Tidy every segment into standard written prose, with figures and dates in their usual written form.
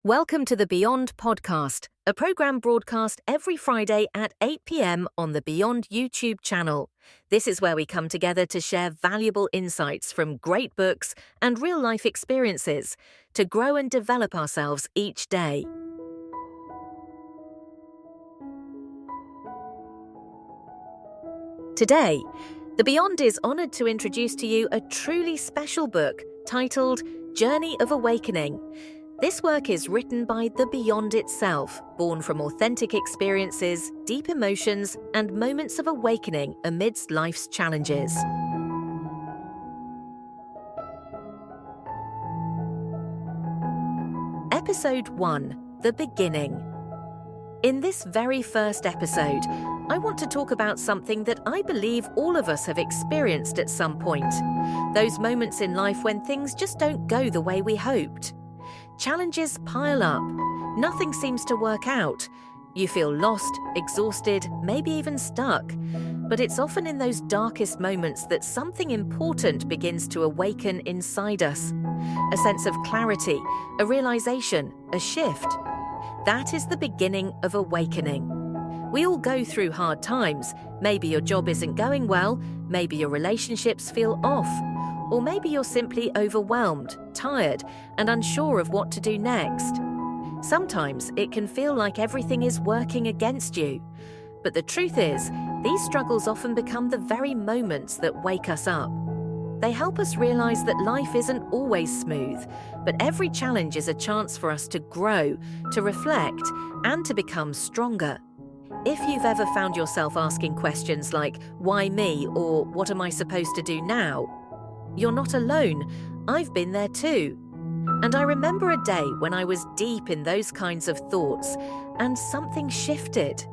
Welcome to the Beyond podcast, a program broadcast every Friday at 8 p.m. on the Beyond YouTube channel. This is where we come together to share valuable insights from great books and real-life experiences to grow and develop ourselves each day. Today, the Beyond is honored to introduce to you a truly special book titled Journey of Awakening. This work is written by the Beyond itself, born from authentic experiences, deep emotions, and moments of awakening amidst life's challenges. Episode 1: The Beginning. In this very first episode, I want to talk about something that I believe all of us have experienced at some point. Those moments in life when things just don't go the way we hoped. Challenges pile up. Nothing seems to work out. You feel lost, exhausted, maybe even stuck. But it's often in those darkest moments that something important begins to awaken inside us. A sense of clarity, a realization, a shift. That is the beginning of awakening. We all go through hard times. Maybe your job isn't going well, maybe your relationships feel off, or maybe you're simply overwhelmed, tired, and unsure of what to do next. Sometimes it can feel like everything is working against you. But the truth is, these struggles often become the very moments that wake us up. They help us realize that life isn't always smooth, but every challenge is a chance for us to grow, to reflect, and to become stronger. If you've ever found yourself asking questions like, why me, or what am I supposed to do now? You're not alone. I've been there too. And I remember a day when I was deep in those kinds of thoughts, and something shifted.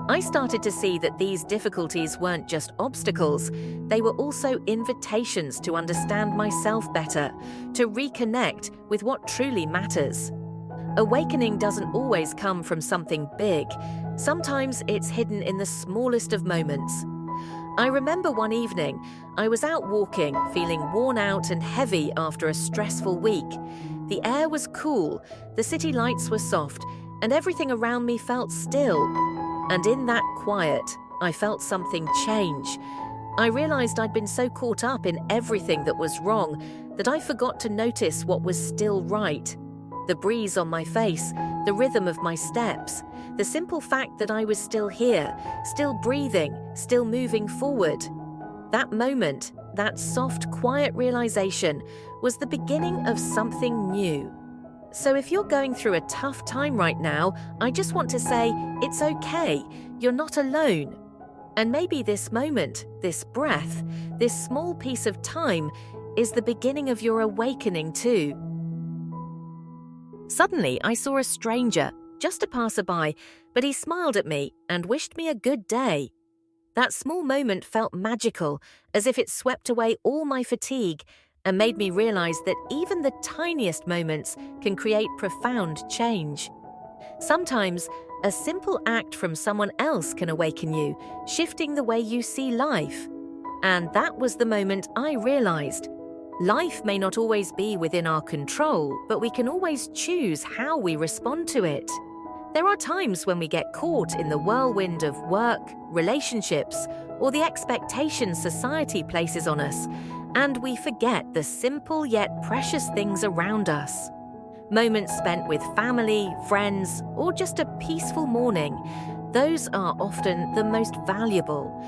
I started to see that these difficulties weren't just obstacles, they were also invitations to understand myself better, to reconnect with what truly matters. Awakening doesn't always come from something big. Sometimes it's hidden in the smallest of moments. I remember one evening, I was out walking, feeling worn out and heavy after a stressful week. The air was cool, the city lights were soft, and everything around me felt still. And in that quiet, I felt something change. I realized I'd been so caught up in everything that was wrong that I forgot to notice what was still right. The breeze on my face, the rhythm of my steps, the simple fact that I was still here, still breathing, still moving forward. That moment, that soft, quiet realization, was the beginning of something new. So if you're going through a tough time right now, I just want to say, it's okay, you're not alone. And maybe this moment, this breath, this small piece of time is the beginning of your awakening too. Suddenly, I saw a stranger, just a passerby, but he smiled at me and wished me a good day. That small moment felt magical, as if it swept away all my fatigue and made me realize that even the tiniest moments can create profound change. Sometimes, a simple act from someone else can awaken you, shifting the way you see life. And that was the moment I realized. Life may not always be within our control, but we can always choose how we respond to it. There are times when we get caught in the whirlwind of work, relationships, or the expectations society places on us, and we forget the simple yet precious things around us. Moments spent with family, friends, or just a peaceful morning, those are often the most valuable.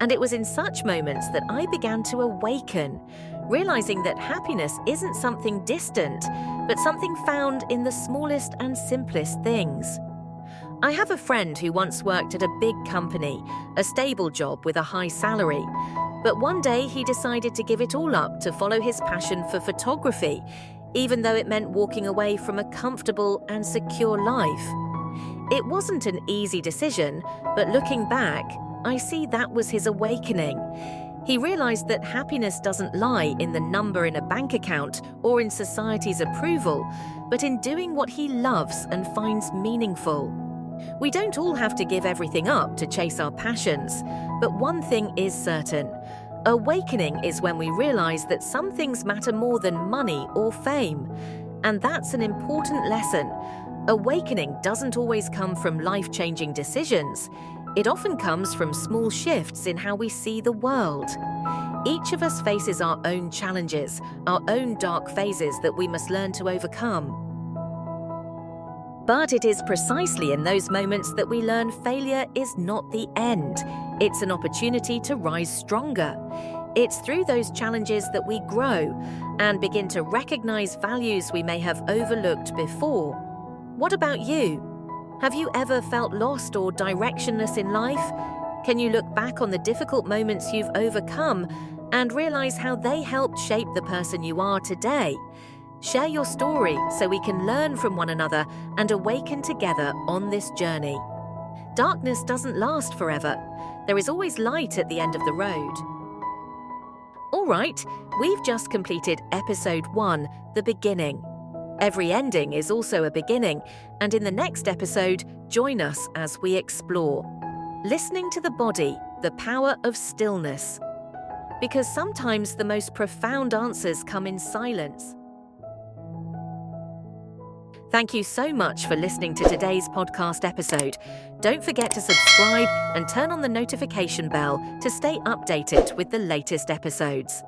And it was in such moments that I began to awaken, realizing that happiness isn't something distant, but something found in the smallest and simplest things. I have a friend who once worked at a big company, a stable job with a high salary. But one day he decided to give it all up to follow his passion for photography, even though it meant walking away from a comfortable and secure life. It wasn't an easy decision, but looking back, I see that was his awakening. He realized that happiness doesn't lie in the number in a bank account or in society's approval, but in doing what he loves and finds meaningful. We don't all have to give everything up to chase our passions, but one thing is certain. Awakening is when we realize that some things matter more than money or fame. And that's an important lesson. Awakening doesn't always come from life-changing decisions. It often comes from small shifts in how we see the world. Each of us faces our own challenges, our own dark phases that we must learn to overcome. But it is precisely in those moments that we learn failure is not the end. It's an opportunity to rise stronger. It's through those challenges that we grow and begin to recognize values we may have overlooked before. What about you? Have you ever felt lost or directionless in life? Can you look back on the difficult moments you've overcome and realize how they helped shape the person you are today? Share your story so we can learn from one another and awaken together on this journey. Darkness doesn't last forever. There is always light at the end of the road. All right, we've just completed episode 1, The Beginning. Every ending is also a beginning, and in the next episode, join us as we explore listening to the body, the power of stillness. Because sometimes the most profound answers come in silence. Thank you so much for listening to today's podcast episode. Don't forget to subscribe and turn on the notification bell to stay updated with the latest episodes.